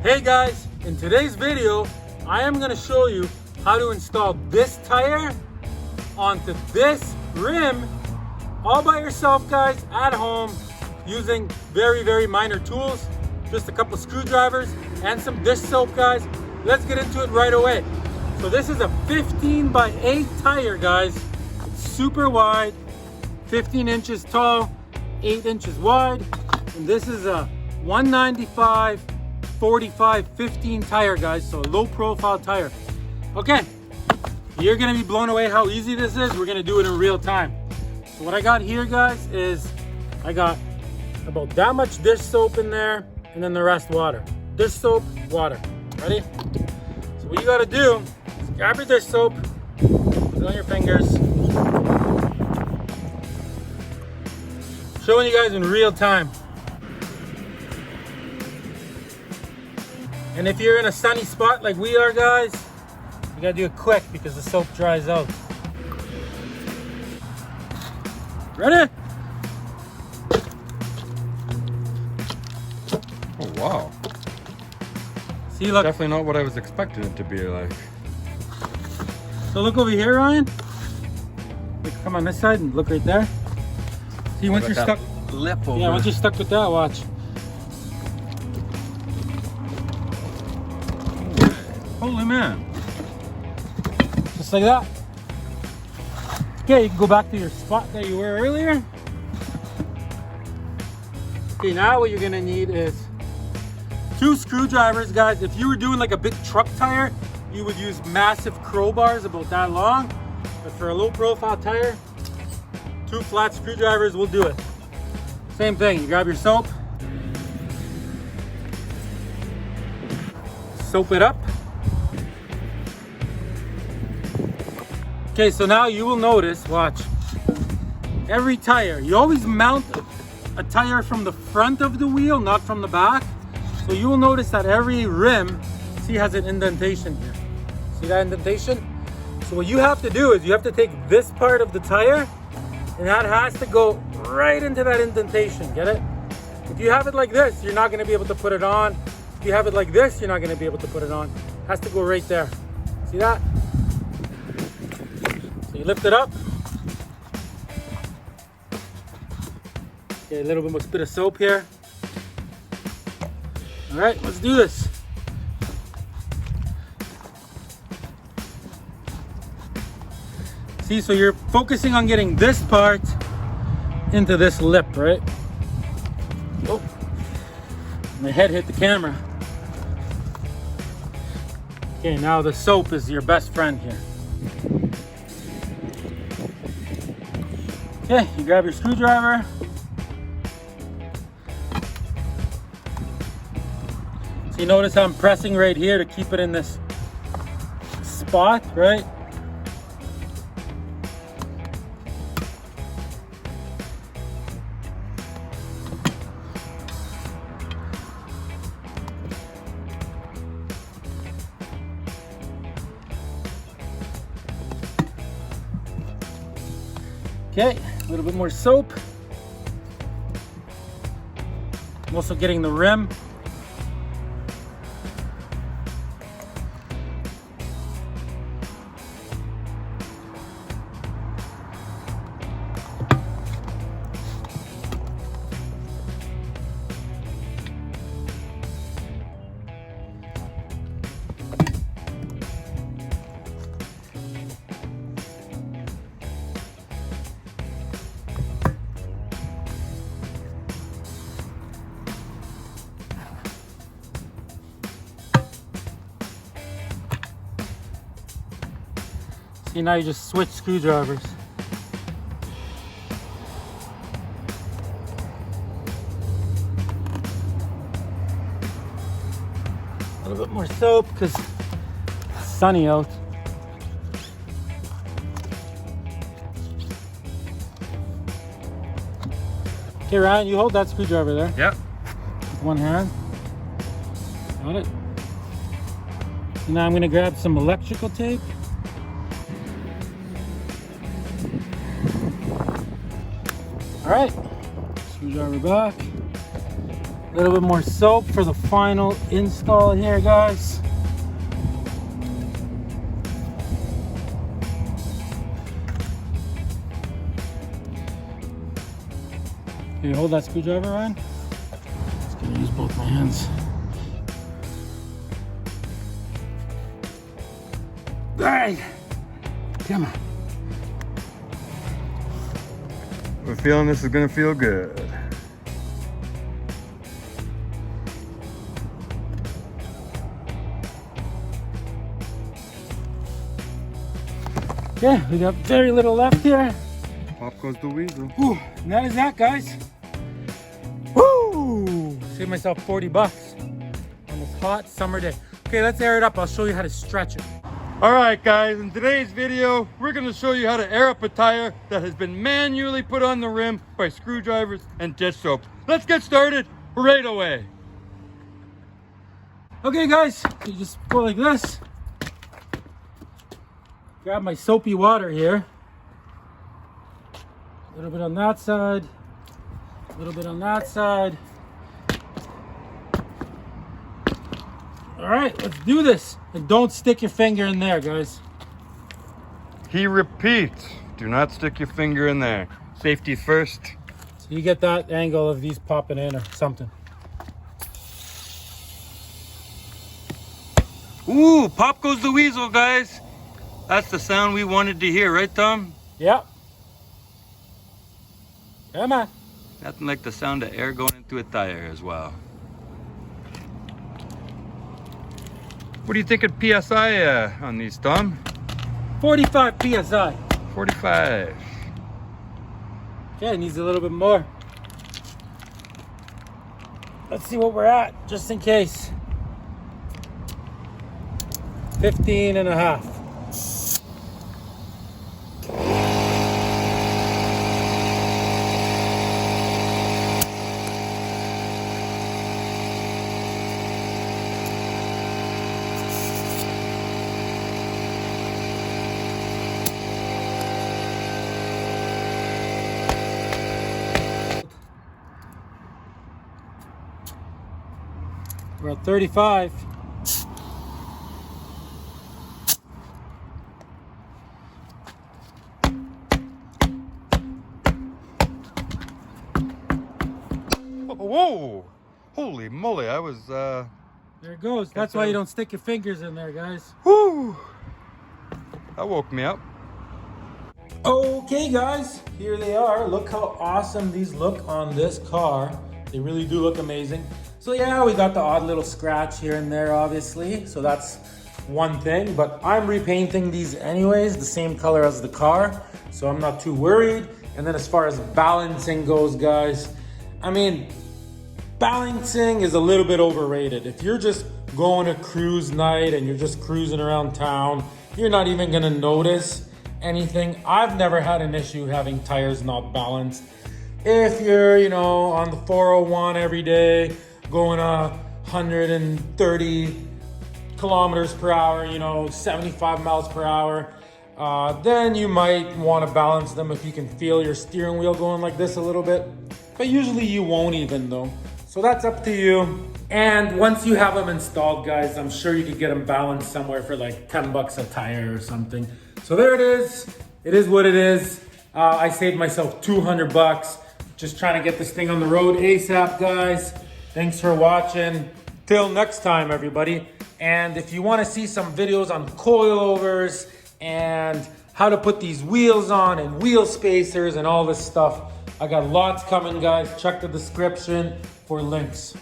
Hey guys, in today's video, I am going to show you how to install this tire onto this rim all by yourself, guys, at home, using very minor tools, just a couple screwdrivers and some dish soap, guys. Let's get into it right away. So this is a 15 by 8 tire, guys. It's super wide, 15 inches tall, 8 inches wide, and this is a 195 45 15 tire, guys, so a low profile tire. Okay, you're gonna be blown away how easy this is. We're gonna do it in real time. So what I got here, guys, is I got about that much dish soap in there, and then the rest water. Dish soap, water. Ready? So what you gotta do is grab your dish soap, put it on your fingers. Showing you guys in real time. And if you're in a sunny spot like we are, guys, you gotta do it quick because the soap dries out. Ready? Oh wow. See, look. Definitely not what I was expecting it to be like. So look over here, Ryan. Like, come on this side and look right there. See, once you're stuck. Lip over. Yeah, once you're stuck with that, watch. Holy man. Just like that. Okay, you can go back to your spot that you were earlier. Okay, now what you're gonna need is 2 screwdrivers, guys. If you were doing like a big truck tire, you would use massive crowbars about that long. But for a low profile tire, 2 flat screwdrivers will do it. Same thing, you grab your soap, soap it up. Okay, so now you will notice, watch, every tire, you always mount a tire from the front of the wheel, not from the back. So you will notice that every rim, see, has an indentation here. See that indentation? So what you have to do is you have to take this part of the tire and that has to go right into that indentation, get it? If you have it like this, you're not gonna be able to put it on. If you have it like this, you're not gonna be able to put it on. It has to go right there. See that? So you lift it up. Okay, a little bit of soap here. All right, let's do this. See, so you're focusing on getting this part into this lip, right? Oh, my head hit the camera. Okay, now the soap is your best friend here. Okay, you grab your screwdriver. So you notice how I'm pressing right here to keep it in this spot, right? Okay, a little bit more soap. I'm also getting the rim. See, now you just switch screwdrivers. A little bit more soap because it's sunny out. Okay, Ryan, you hold that screwdriver there. Yep. With one hand. Got it. So now I'm going to grab some electrical tape. All right, screwdriver back. little bit more soap for the final install here, guys. Okay, hold that screwdriver, Ryan. Just gonna use both my hands. All right, come on. We're feeling this is gonna feel good. Okay, we got very little left here. Pop goes the weasel. Whew, and that is that, guys. Woo! Saved myself 40 bucks on this hot summer day. Okay, let's air it up. I'll show you how to stretch it. All right, guys, in today's video, we're gonna show you how to air up a tire that has been manually put on the rim by screwdrivers and dish soap. Let's get started right away. Okay, guys, you just go like this. Grab my soapy water here. A little bit on that side. A little bit on that side. All right, let's do this. And don't stick your finger in there, guys. He repeats, do not stick your finger in there. Safety first. So you get that angle of these popping in or something. Ooh, pop goes the weasel, guys. That's the sound we wanted to hear, right, Tom? Yep. Come on. Nothing like the sound of air going into a tire as well. What do you think of PSI on these, Tom? 45 PSI. 45. Okay, it needs a little bit more. Let's see what we're at, just in case. 15 and a half. We're at 35. Whoa! Holy moly, I was, There it goes. That's why you don't stick your fingers in there, guys. whoo! That woke me up. Okay, guys, here they are. Look how awesome these look on this car. They really do look amazing. So yeah, we got the odd little scratch here and there, obviously. So that's one thing, but I'm repainting these anyways, the same color as the car. So I'm not too worried. And then as far as balancing goes, guys, I mean, balancing is a little bit overrated. If you're just going a cruise night and you're just cruising around town, you're not even gonna notice anything. I've never had an issue having tires not balanced. If you're, you know, on the 401 every day, going 130 kilometers per hour, you know, 75 miles per hour, then you might want to balance them if you can feel your steering wheel going like this a little bit. But usually you won't even though. So that's up to you. And once you have them installed, guys, I'm sure you could get them balanced somewhere for like 10 bucks a tire or something. So there it is. It is what it is. I saved myself 200 bucks. Just trying to get this thing on the road ASAP, guys. Thanks for watching. Till next time, everybody. And if you want to see some videos on coilovers and how to put these wheels on and wheel spacers and all this stuff, I got lots coming, guys. Check the description for links.